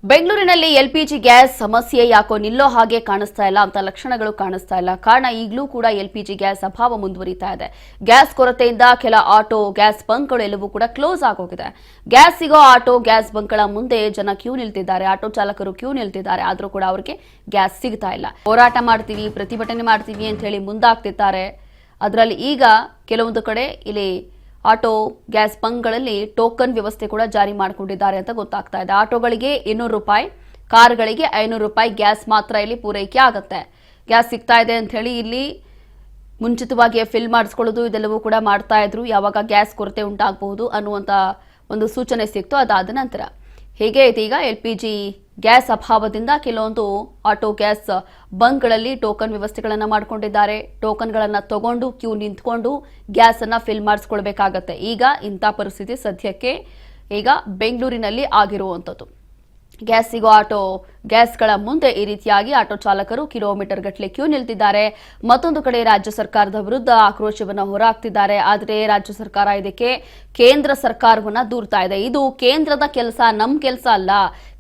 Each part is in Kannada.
ಬೆಂಗಳೂರಿನಲ್ಲಿ ಎಲ್ಪಿಜಿ ಗ್ಯಾಸ್ ಸಮಸ್ಯೆ ಯಾಕೋ ನಿಲ್ಲೋ ಹಾಗೆ ಕಾಣಿಸ್ತಾ ಇಲ್ಲ ಅಂತ ಲಕ್ಷಣಗಳು ಕಾಣಿಸ್ತಾ ಇಲ್ಲ. ಕಾರಣ ಈಗಲೂ ಕೂಡ ಎಲ್ಪಿಜಿ ಗ್ಯಾಸ್ ಅಭಾವ ಮುಂದುವರಿತಾ ಇದೆ. ಗ್ಯಾಸ್ ಕೊರತೆಯಿಂದ ಕೆಲ ಆಟೋ ಗ್ಯಾಸ್ ಬಂಕ್ಗಳು ಎಲ್ಲವೂ ಕೂಡ ಕ್ಲೋಸ್ ಆಗೋಗಿದೆ. ಗ್ಯಾಸ್ ಸಿಗೋ ಆಟೋ ಗ್ಯಾಸ್ ಬಂಕ್ಗಳ ಮುಂದೆ ಜನ ಕ್ಯೂ ನಿಲ್ತಿದ್ದಾರೆ, ಆಟೋ ಚಾಲಕರು ಕ್ಯೂ ನಿಲ್ತಿದ್ದಾರೆ. ಆದರೂ ಕೂಡ ಅವರಿಗೆ ಗ್ಯಾಸ್ ಸಿಗ್ತಾ ಇಲ್ಲ. ಹೋರಾಟ ಮಾಡ್ತೀವಿ, ಪ್ರತಿಭಟನೆ ಮಾಡ್ತೀವಿ ಅಂತ ಹೇಳಿ ಮುಂದಾಗ್ತಿದ್ದಾರೆ. ಅದರಲ್ಲಿ ಈಗ ಕೆಲವೊಂದು ಕಡೆ ಇಲ್ಲಿ ಆಟೋ ಗ್ಯಾಸ್ ಬಂಕ್ಗಳಲ್ಲಿ ಟೋಕನ್ ವ್ಯವಸ್ಥೆ ಕೂಡ ಜಾರಿ ಮಾಡಿಕೊಂಡಿದ್ದಾರೆ ಅಂತ ಗೊತ್ತಾಗ್ತಾ ಇದೆ. ಆಟೋಗಳಿಗೆ 200 ರೂಪಾಯಿ, ಕಾರ್ಗಳಿಗೆ 500 ರೂಪಾಯಿ ಗ್ಯಾಸ್ ಮಾತ್ರ ಇಲ್ಲಿ ಪೂರೈಕೆ ಆಗುತ್ತೆ. ಗ್ಯಾಸ್ ಸಿಗ್ತಾ ಇದೆ ಅಂತ ಹೇಳಿ ಇಲ್ಲಿ ಮುಂಚಿತವಾಗಿ ಫಿಲ್ ಮಾಡಿಸ್ಕೊಳ್ಳೋದು ಇದೆಲ್ಲವೂ ಕೂಡ ಮಾಡ್ತಾ ಇದ್ರು. ಯಾವಾಗ ಗ್ಯಾಸ್ ಕೊರತೆ ಉಂಟಾಗಬಹುದು ಅನ್ನುವಂತ ಒಂದು ಸೂಚನೆ ಸಿಕ್ತು. ಅದಾದ ನಂತರ ಹೇಗೆ ಇದೀಗ ಎಲ್ಪಿಜಿ ಗ್ಯಾಸ್ ಅಭಾವದಿಂದ ಕೆಲವೊಂದು ಆಟೋ ಗ್ಯಾಸ್ ಬಂಕ್ಗಳಲ್ಲಿ ಟೋಕನ್ ವ್ಯವಸ್ಥೆಗಳನ್ನು ಮಾಡಿಕೊಂಡಿದ್ದಾರೆ. ಟೋಕನ್ಗಳನ್ನು ತಗೊಂಡು ಕ್ಯೂ ನಿಂತ್ಕೊಂಡು ಗ್ಯಾಸ್ ಅನ್ನ ಫಿಲ್ ಮಾಡಿಸ್ಕೊಳ್ಬೇಕಾಗತ್ತೆ. ಈಗ ಇಂಥ ಪರಿಸ್ಥಿತಿ ಸದ್ಯಕ್ಕೆ ಈಗ ಬೆಂಗಳೂರಿನಲ್ಲಿ ಆಗಿರುವಂಥದ್ದು. ಗ್ಯಾಸ್ ಸಿಗೋ ಆಟೋ ಗ್ಯಾಸ್ಗಳ ಮುಂದೆ ಈ ರೀತಿಯಾಗಿ ಆಟೋ ಚಾಲಕರು ಕಿಲೋಮೀಟರ್ ಗಟ್ಟಲೆ ಕ್ಯೂ ನಿಲ್ತಿದ್ದಾರೆ. ಮತ್ತೊಂದು ಕಡೆ ರಾಜ್ಯ ಸರ್ಕಾರದ ವಿರುದ್ಧ ಆಕ್ರೋಶವನ್ನು ಹೊರಹಾಕ್ತಿದ್ದಾರೆ. ಆದರೆ ರಾಜ್ಯ ಸರ್ಕಾರ ಇದಕ್ಕೆ ಕೇಂದ್ರ ಸರ್ಕಾರವನ್ನ ದೂರ್ತಾ ಇದೆ. ಇದು ಕೇಂದ್ರದ ಕೆಲಸ, ನಮ್ಮ ಕೆಲಸ ಅಲ್ಲ.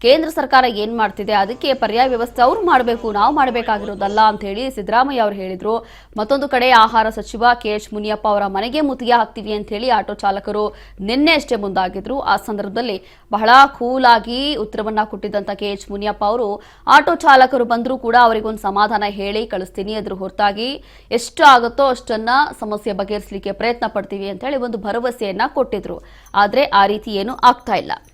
ಕೇಂದ್ರ ಸರ್ಕಾರ ಏನ್ ಮಾಡ್ತಿದೆ ಅದಕ್ಕೆ ಪರ್ಯಾಯ ವ್ಯವಸ್ಥೆ ಅವ್ರು ಮಾಡಬೇಕು, ನಾವು ಮಾಡಬೇಕಾಗಿರೋದಲ್ಲ ಅಂತ ಹೇಳಿ ಸಿದ್ದರಾಮಯ್ಯ ಅವರು ಹೇಳಿದ್ರು. ಮತ್ತೊಂದು ಕಡೆ ಆಹಾರ ಸಚಿವ KH ಮುನಿಯಪ್ಪ ಅವರ ಮನೆಗೆ ಮುತ್ತಿಗೆ ಹಾಕ್ತೀವಿ ಅಂತ ಹೇಳಿ ಆಟೋ ಚಾಲಕರು ನಿನ್ನೆ ಅಷ್ಟೇ ಮುಂದಾಗಿದ್ರು. ಆ ಸಂದರ್ಭದಲ್ಲಿ ಬಹಳ ಕೂಲ್ ಆಗಿ ಉತ್ತರವನ್ನ ಕೊಟ್ಟಿದ್ದಂತ KH ಮುನಿಯಪ್ಪ ಅವರು ಆಟೋ ಚಾಲಕರು ಬಂದರೂ ಕೂಡ ಅವರಿಗೊಂದು ಸಮಾಧಾನ ಹೇಳಿ ಕಳಿಸ್ತೀನಿ, ಅದ್ರ ಹೊರತಾಗಿ ಎಷ್ಟು ಆಗುತ್ತೋ ಅಷ್ಟನ್ನ ಸಮಸ್ಯೆ ಬಗೆಹರಿಸಲಿಕ್ಕೆ ಪ್ರಯತ್ನ ಪಡ್ತೀವಿ ಅಂತ ಹೇಳಿ ಒಂದು ಭರವಸೆಯನ್ನ ಕೊಟ್ಟಿದ್ರು. ಆದ್ರೆ ಆ ರೀತಿ ಏನು ಆಗ್ತಾ ಇಲ್ಲ.